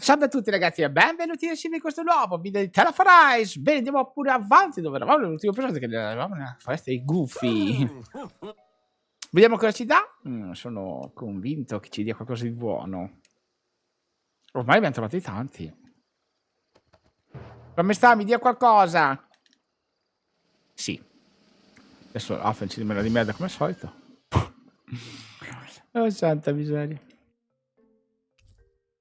Salve a tutti ragazzi e benvenuti insieme in questo nuovo video di Arise. Bene, andiamo pure avanti dove eravamo nell'ultimo episodio, che eravamo nella foresta dei Gufi. Vediamo cosa ci dà. Sono convinto che ci dia qualcosa di buono. Ormai abbiamo trovati tanti. Come sta? Mi dia qualcosa? Sì. Adesso Alfen ci rimane di merda come al solito. Oh santa miseria.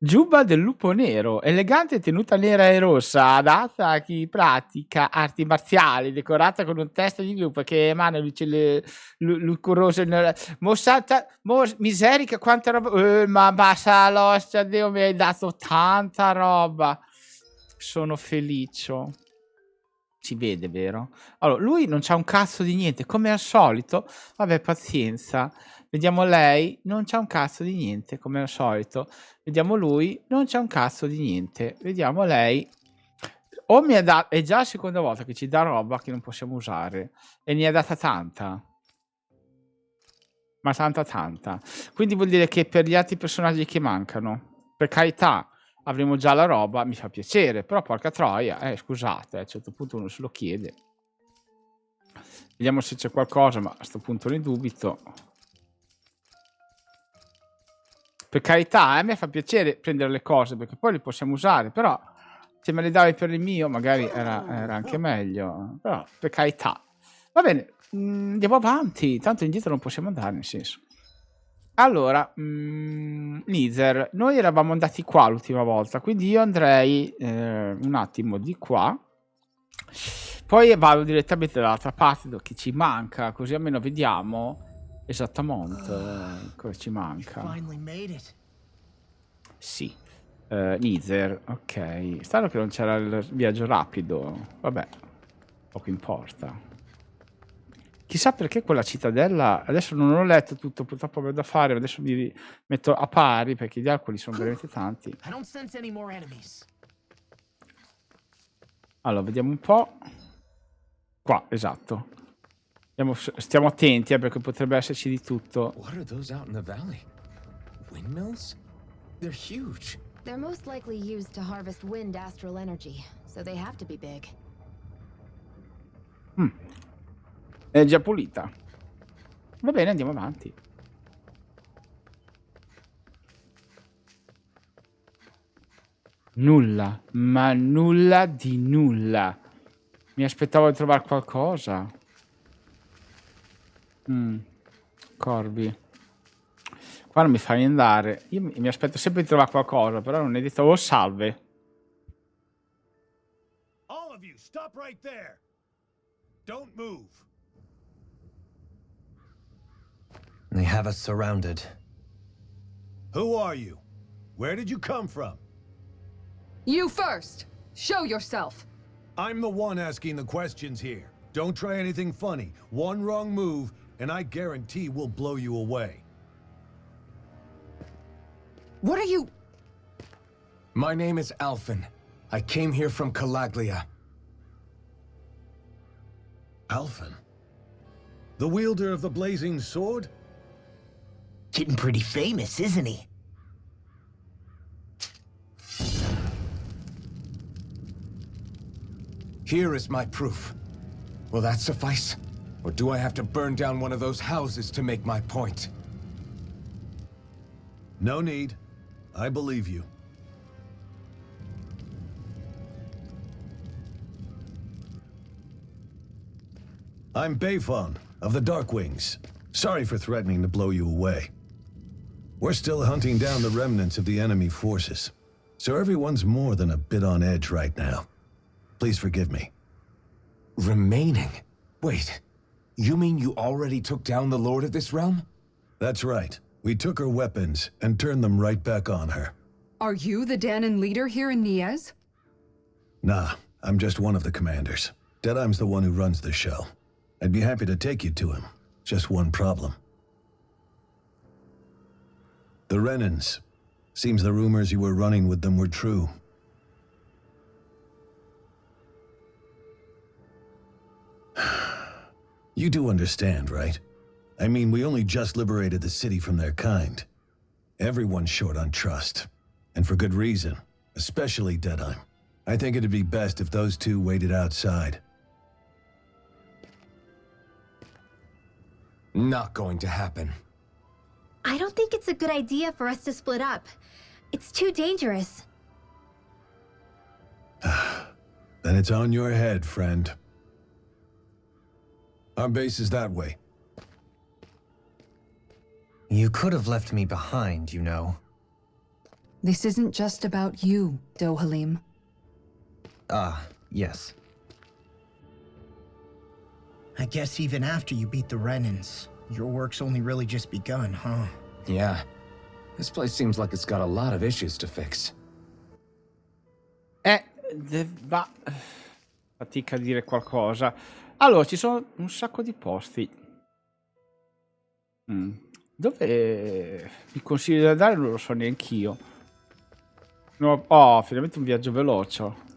Giubba del lupo nero, elegante tenuta nera e rossa, adatta a chi pratica arti marziali, decorata con un testo di lupo che emana luce lucorosa, mossata, miserica, quanta roba, ma basta l'ostia, Dio mi hai dato tanta roba, sono felice. Si vede, vero? Allora, lui non c'ha un cazzo di niente, come al solito, vabbè, pazienza. Vediamo lei, non c'ha un cazzo di niente, come al solito. Vediamo lui, non c'ha un cazzo di niente. Vediamo lei. O mi ha dato, è già la seconda volta che ci dà roba che non possiamo usare. E ne ha data tanta. Ma tanta. Quindi vuol dire che per gli altri personaggi che mancano, per carità, avremo già la roba, mi fa piacere. Però porca troia, scusate, a un certo punto uno se lo chiede. Vediamo se c'è qualcosa, ma a questo punto ne dubito. Per carità, a me fa piacere prendere le cose, perché poi le possiamo usare, però se me le davi per il mio magari era anche meglio, però per carità. Va bene, andiamo avanti, tanto indietro non possiamo andare, nel senso. Allora, Nither, noi eravamo andati qua l'ultima volta, quindi io andrei un attimo di qua, poi vado direttamente dall'altra parte dove ci manca, così almeno vediamo esattamente cosa ci manca. Sì, Nither, ok. Strano che non c'era il viaggio rapido, vabbè, poco importa. Chissà perché quella cittadella, adesso non ho letto tutto, purtroppo avevo da fare, adesso mi metto a pari perché gli alcoli sono veramente tanti. Allora, vediamo un po'. Qua, esatto. Stiamo attenti perché potrebbe esserci di tutto. What are those out in the valley? Windmills? They're huge. They're most likely used to harvest wind astral energy, so they have to be big. È già pulita. Va bene, andiamo avanti. Nulla, ma nulla di nulla. Mi aspettavo di trovare qualcosa. Corvi. Qua non mi fai andare. Io mi aspetto sempre di trovare qualcosa, però non è detto. Oh, salve. All of you, stop right there. Don't move. They have us surrounded. Who are you? Where did you come from? You first! Show yourself! I'm the one asking the questions here. Don't try anything funny. One wrong move, and I guarantee we'll blow you away. What are you... My name is Alphen. I came here from Calaglia. Alphen? The wielder of the blazing sword? Getting pretty famous, isn't he? Here is my proof. Will that suffice? Or do I have to burn down one of those houses to make my point? No need. I believe you. I'm Bayfon of the Darkwings. Sorry for threatening to blow you away. We're still hunting down the remnants of the enemy forces, so everyone's more than a bit on edge right now. Please forgive me. Remaining? Wait, you mean you already took down the Lord of this realm? That's right. We took her weapons and turned them right back on her. Are you the Danon leader here in Niez? Nah, I'm just one of the commanders. Deadheim's the one who runs the show. I'd be happy to take you to him. Just one problem. The Renans. Seems the rumors you were running with them were true. You do understand, right? I mean, we only just liberated the city from their kind. Everyone's short on trust. And for good reason. especially Deadeye. I think it'd be best if those two waited outside. Not going to happen. I don't think it's a good idea for us to split up. It's too dangerous. Then it's on your head, friend. Our base is that way. You could have left me behind, you know. This isn't just about you, Dohalim. Ah, yes. I guess even after you beat the Renans, your work's only really just begun, huh? Yeah. This place seems like it's got a lot of issues to fix. Fatica a dire qualcosa. Allora, ci sono un sacco di posti. Dove mi consiglio di andare non lo so neanch'io. No, oh, finalmente un viaggio veloce.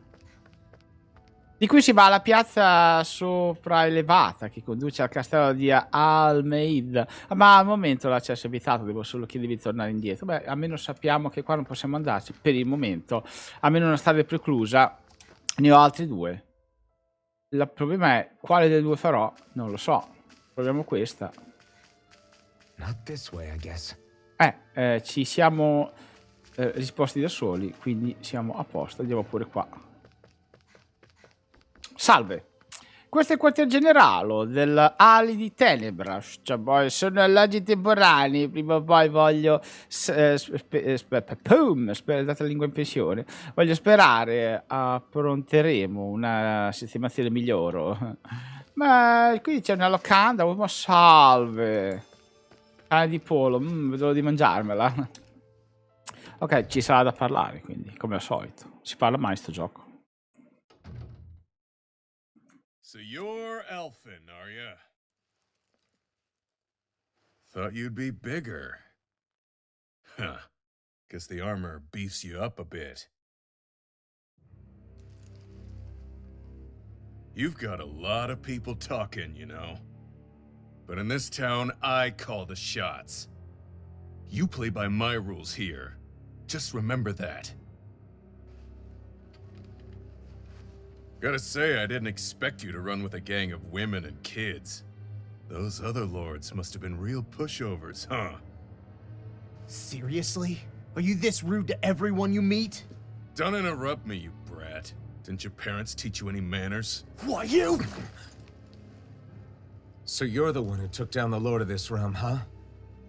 Di qui si va alla piazza sopraelevata che conduce al castello di Almeida. Ma al momento l'accesso è vietato, devo solo chiedervi di tornare indietro. Beh, almeno sappiamo che qua non possiamo andarci per il momento. Almeno una strada è preclusa. Ne ho altri due. Il problema è quale delle due farò? Non lo so. Proviamo questa. Not this way, I guess. Ci siamo risposti da soli, quindi siamo a posto. Andiamo pure qua. Salve, questo è il quartier generale dell'ali di Tenebra. Cioè, poi sono alloggi temporanei. Prima o poi voglio. Date la lingua in pensione. Voglio sperare appronteremo una sistemazione migliore. Ma qui c'è una locanda. Ma salve, cane di pollo. Vedo di mangiarmela. Ok, ci sarà da parlare, quindi, come al solito. Si parla mai sto gioco. So you're elfin, are ya? Thought you'd be bigger. Huh. Guess the armor beefs you up a bit. You've got a lot of people talking, you know. But in this town, I call the shots. You play by my rules here. Just remember that. Gotta say, I didn't expect you to run with a gang of women and kids. Those other lords must have been real pushovers, huh? Seriously? Are you this rude to everyone you meet? Don't interrupt me, you brat. Didn't your parents teach you any manners? Why, you? So you're the one who took down the lord of this realm, huh?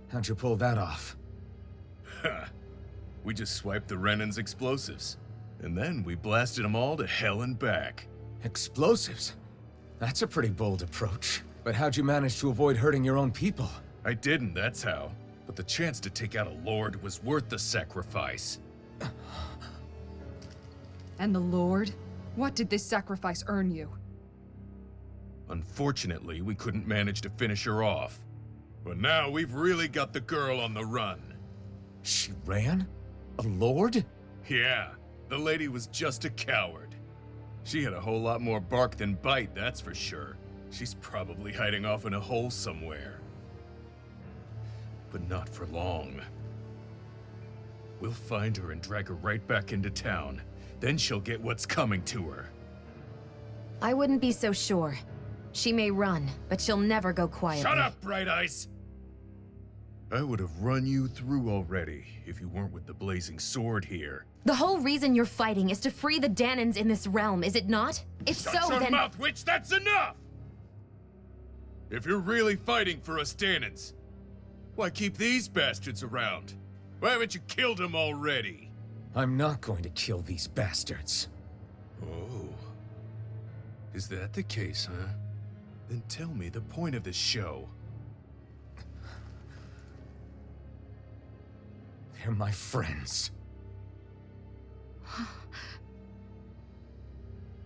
How'd you pull that off? Ha! We just swiped the Renan's explosives. And then we blasted them all to hell and back. Explosives? That's a pretty bold approach. But how'd you manage to avoid hurting your own people? I didn't, that's how. But the chance to take out a lord was worth the sacrifice. And the Lord? What did this sacrifice earn you? Unfortunately, we couldn't manage to finish her off. But now we've really got the girl on the run. She ran? A lord? Yeah, the lady was just a coward. She had a whole lot more bark than bite, that's for sure. She's probably hiding off in a hole somewhere. But not for long. We'll find her and drag her right back into town. Then she'll get what's coming to her. I wouldn't be so sure. She may run, but she'll never go quietly. Shut up, Bright Eyes! I would have run you through already if you weren't with the blazing sword here. The whole reason you're fighting is to free the Danans in this realm, is it not? If Shut so, your then... mouth, witch! That's enough! If you're really fighting for us Danans, why keep these bastards around? Why haven't you killed them already? I'm not going to kill these bastards. Oh. Is that the case, huh? Then tell me the point of this show. They're my friends.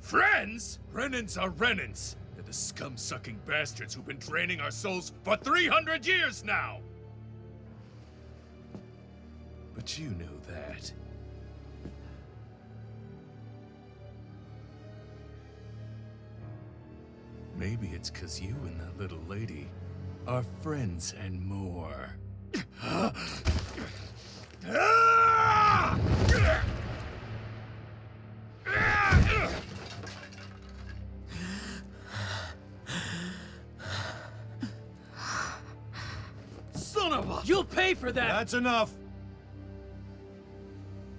Friends? Renans are Renans. They're the scum-sucking bastards who've been draining our souls for 300 years now! But you knew that. Maybe it's 'cause you and that little lady are friends and more. pay for that! That's enough!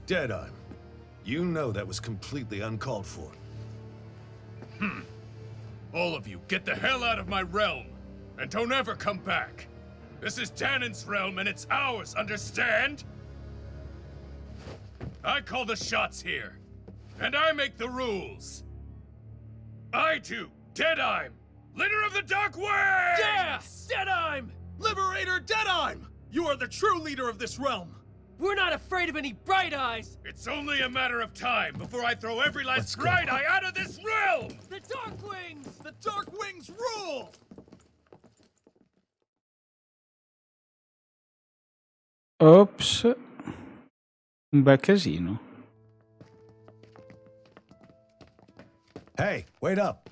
Deadeye, you know that was completely uncalled for. All of you, get the hell out of my realm! And don't ever come back! This is Danon's realm and it's ours, understand? I call the shots here. And I make the rules. I do, Deadeye, leader of the Dark Wings! Yeah! Deadeye! Liberator Deadeye! You are the true leader of this realm! We're not afraid of any bright eyes! It's only a matter of time before I throw every last bright eye out of this realm! The Dark Wings! The Dark Wings rule! Ops. Un bel casino. Hey, wait up.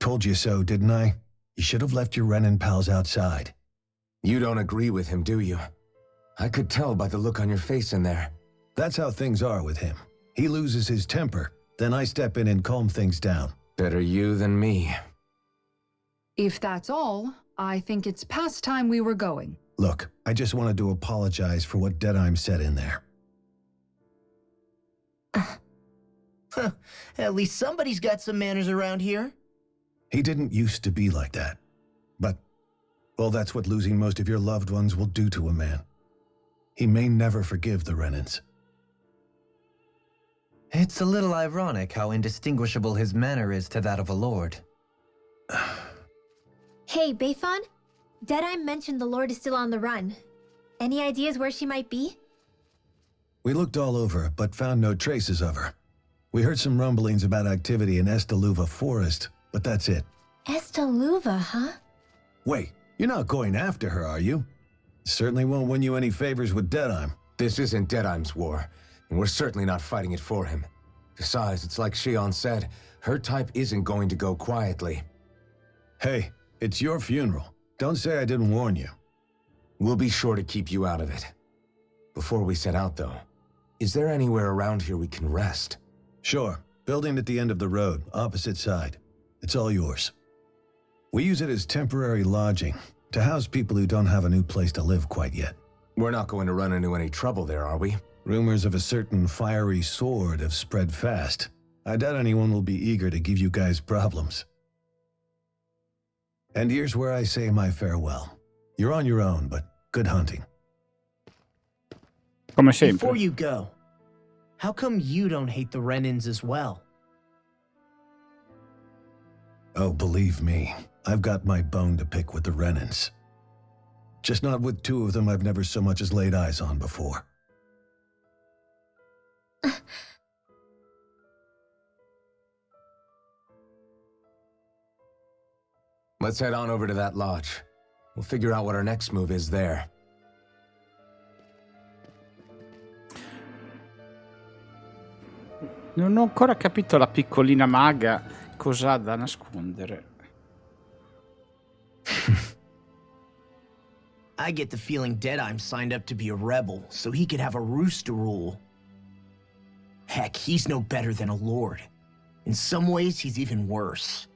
Told you so, didn't I? You should have left your Renin pals outside. You don't agree with him, do you? I could tell by the look on your face in there. That's how things are with him. He loses his temper, then I step in and calm things down. Better you than me. If that's all, I think it's past time we were going. Look, I just wanted to apologize for what Deadeye said in there. At least somebody's got some manners around here. He didn't used to be like that. But, well, that's what losing most of your loved ones will do to a man. He may never forgive the Renins. It's a little ironic how indistinguishable his manner is to that of a lord. Hey, Bayfon? Deadeye mentioned the Lord is still on the run. Any ideas where she might be? We looked all over, but found no traces of her. We heard some rumblings about activity in Estaluva Forest, but that's it. Estaluva, huh? Wait, you're not going after her, are you? Certainly won't win you any favors with Deadeye. This isn't Deadeye's war, and we're certainly not fighting it for him. Besides, it's like Shion said, her type isn't going to go quietly. Hey, it's your funeral. Don't say I didn't warn you. We'll be sure to keep you out of it. Before we set out, though, is there anywhere around here we can rest? Sure. Building at the end of the road, opposite side. It's all yours. We use it as temporary lodging, to house people who don't have a new place to live quite yet. We're not going to run into any trouble there, are we? Rumors of a certain fiery sword have spread fast. I doubt anyone will be eager to give you guys problems. And here's where I say my farewell. You're on your own, but good hunting. Come sempre. Before you go, how come you don't hate the Renins as well? Oh, believe me, I've got my bone to pick with the Renins. Just not with two of them I've never so much as laid eyes on before. Let's head on over to that lodge. We'll figure out what our next move is there. Non ho ancora capito la piccolina maga cosa ha da nascondere. I get the feeling Deadeye signed up to be a rebel, so he could have a roost to rule. Heck, he's no better than a lord. In some ways, he's even worse.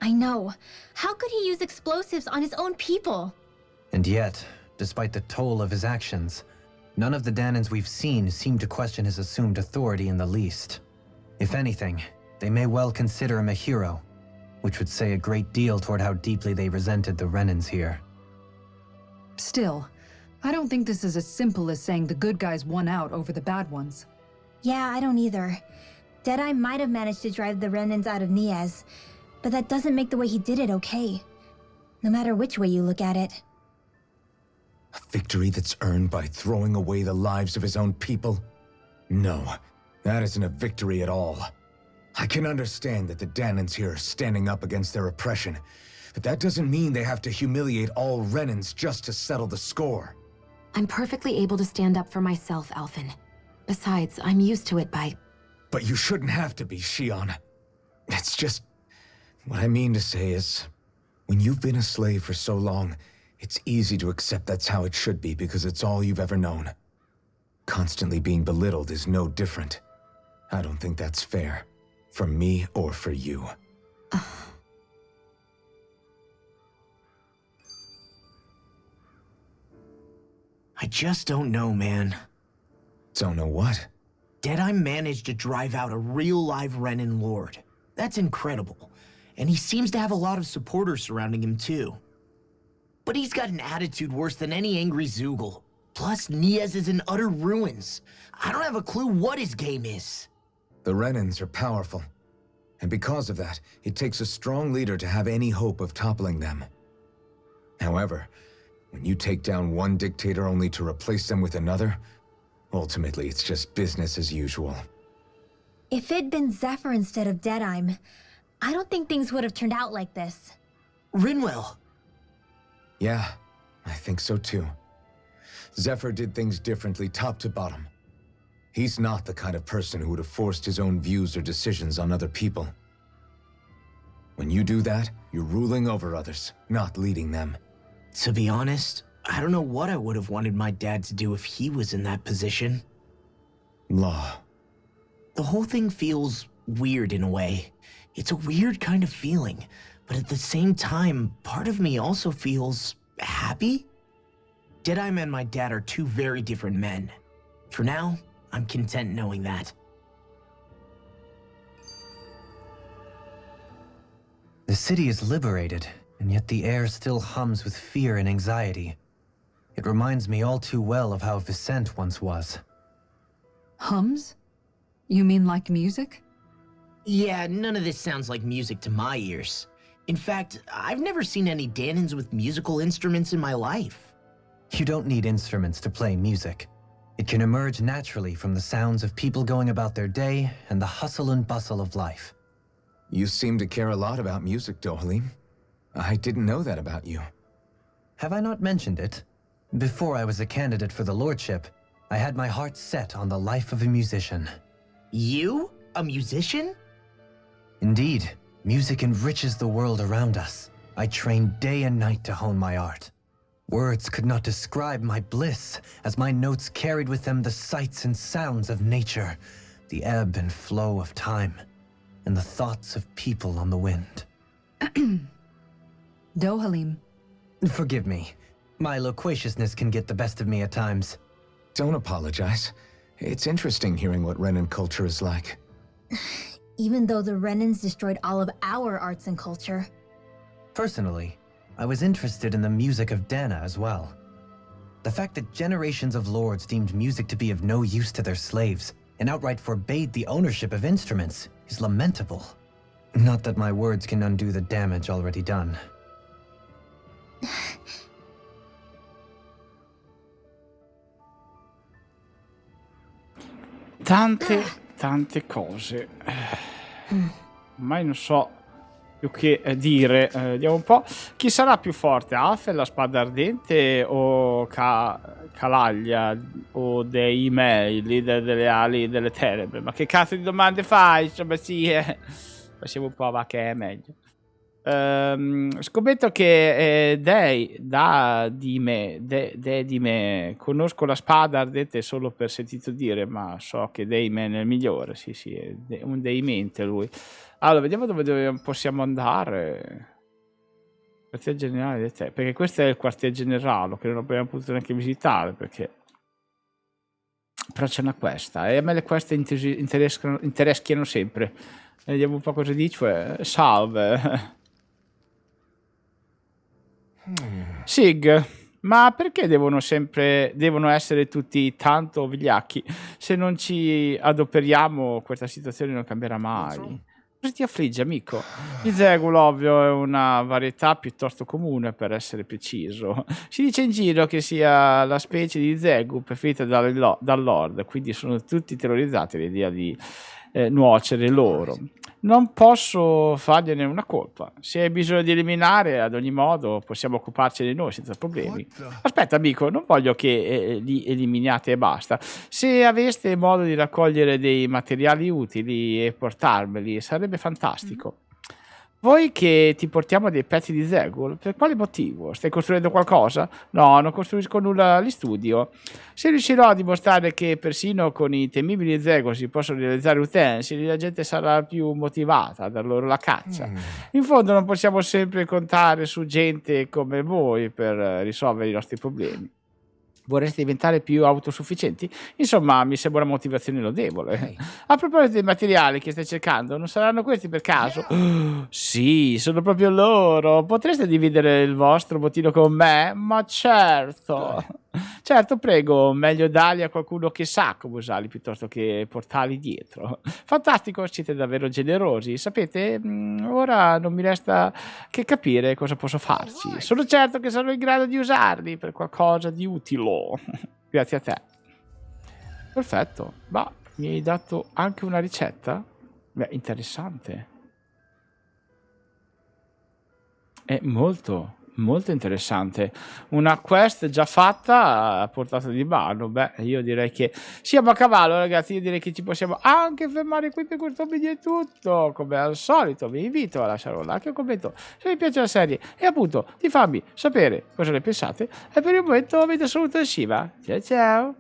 I know. How could he use explosives on his own people? And yet, despite the toll of his actions, none of the Danons we've seen seem to question his assumed authority in the least. If anything, they may well consider him a hero, which would say a great deal toward how deeply they resented the Renins here. Still, I don't think this is as simple as saying the good guys won out over the bad ones. Yeah, I don't either. Deadeye might have managed to drive the Renins out of Niaz, but that doesn't make the way he did it okay. No matter which way you look at it. A victory that's earned by throwing away the lives of his own people? No, that isn't a victory at all. I can understand that the Danons here are standing up against their oppression, but that doesn't mean they have to humiliate all Renins just to settle the score. I'm perfectly able to stand up for myself, Alphen. Besides, I'm used to it by... But you shouldn't have to be, Shion. It's just... What I mean to say is, when you've been a slave for so long, it's easy to accept that's how it should be because it's all you've ever known. Constantly being belittled is no different. I don't think that's fair. For me or for you. I just don't know, man. Don't know what? Deadeye managed to drive out a real live Renin Lord. That's incredible. And he seems to have a lot of supporters surrounding him too. But he's got an attitude worse than any angry Zoogle. Plus, Niaz is in utter ruins. I don't have a clue what his game is. The Renins are powerful. And because of that, it takes a strong leader to have any hope of toppling them. However, when you take down one dictator only to replace them with another, ultimately it's just business as usual. If it'd been Zephyr instead of Deadeye, I don't think things would have turned out like this. Rinwell. Yeah, I think so too. Zephyr did things differently top to bottom. He's not the kind of person who would have forced his own views or decisions on other people. When you do that, you're ruling over others, not leading them. To be honest, I don't know what I would have wanted my dad to do if he was in that position. Law. The whole thing feels weird in a way. It's a weird kind of feeling, but at the same time, part of me also feels happy. Deadeye and my dad are two very different men. For now, I'm content knowing that. The city is liberated, and yet the air still hums with fear and anxiety. It reminds me all too well of how Vicente once was. Hums? You mean like music? Yeah, none of this sounds like music to my ears. In fact, I've never seen any Danans with musical instruments in my life. You don't need instruments to play music. It can emerge naturally from the sounds of people going about their day and the hustle and bustle of life. You seem to care a lot about music, Dohalim. I didn't know that about you. Have I not mentioned it? Before I was a candidate for the lordship, I had my heart set on the life of a musician. You? A musician? Indeed, music enriches the world around us. I trained day and night to hone my art. Words could not describe my bliss, as my notes carried with them the sights and sounds of nature, the ebb and flow of time, and the thoughts of people on the wind. Dohalim. Forgive me. My loquaciousness can get the best of me at times. Don't apologize. It's interesting hearing what Renin culture is like. Even though the Renins destroyed all of our arts and culture. Personally, I was interested in the music of Dana as well. The fact that generations of lords deemed music to be of no use to their slaves and outright forbade the ownership of instruments is lamentable. Not that my words can undo the damage already done. Tante cose. Ormai non so più che dire. Vediamo un po'. Chi sarà più forte? Alf, la spada ardente o Calaglia o dei email, leader delle ali delle tenebre? Ma che cazzo di domande fai? Insomma, sì, passiamo un po' a va che è meglio. Scommetto che di me conosco la spada ardente solo per sentito dire, ma so che Dayman è il migliore. Sì, è un Daymente lui. Allora, vediamo dove possiamo andare. Quartier generale di te, perché questo è il quartier generale che non abbiamo potuto neanche visitare, perché però c'è una questa e a me le queste intereschiano sempre. Vediamo un po' cosa dice. Salve. Sig, ma perché devono essere tutti tanto vigliacchi? Se non ci adoperiamo, questa situazione non cambierà mai. Cosa ti affligge, amico? Il Zegul, ovvio, è una varietà piuttosto comune, per essere preciso. Si dice in giro che sia la specie di Zegul preferita dal Lord, quindi sono tutti terrorizzati all'idea di nuocere loro. Non posso fargliene una colpa. Se hai bisogno di eliminare, ad ogni modo possiamo occuparcene noi senza problemi. Aspetta, amico, non voglio che li eliminiate e basta. Se aveste modo di raccogliere dei materiali utili e portarmeli, sarebbe fantastico. Voi che ti portiamo dei pezzi di Zegul, per quale motivo? Stai costruendo qualcosa? No, non costruisco nulla, li studio. Se riuscirò a dimostrare che persino con i temibili Zegul si possono realizzare utensili, la gente sarà più motivata a dar loro la caccia. In fondo non possiamo sempre contare su gente come voi per risolvere i nostri problemi. Vorreste diventare più autosufficienti? Insomma, mi sembra una motivazione lodevole. A proposito dei materiali che stai cercando, non saranno questi per caso? Sì, sono proprio loro. Potreste dividere il vostro bottino con me? Ma certo. Certo, prego, meglio darli a qualcuno che sa come usarli piuttosto che portarli dietro. Fantastico, siete davvero generosi. Sapete, ora non mi resta che capire cosa posso farci. Sono certo che sarò in grado di usarli per qualcosa di utile. Grazie a te. Perfetto. Ma mi hai dato anche una ricetta? Beh, interessante. È molto interessante. Una quest già fatta a portata di mano. Beh, io direi che siamo a cavallo, ragazzi. Io direi che ci possiamo anche fermare qui per questo video. È tutto. Come al solito vi invito a lasciare un like e un commento se vi piace la serie e appunto di farmi sapere cosa ne pensate. E per il momento avete saluto da SHIVA. Ciao ciao.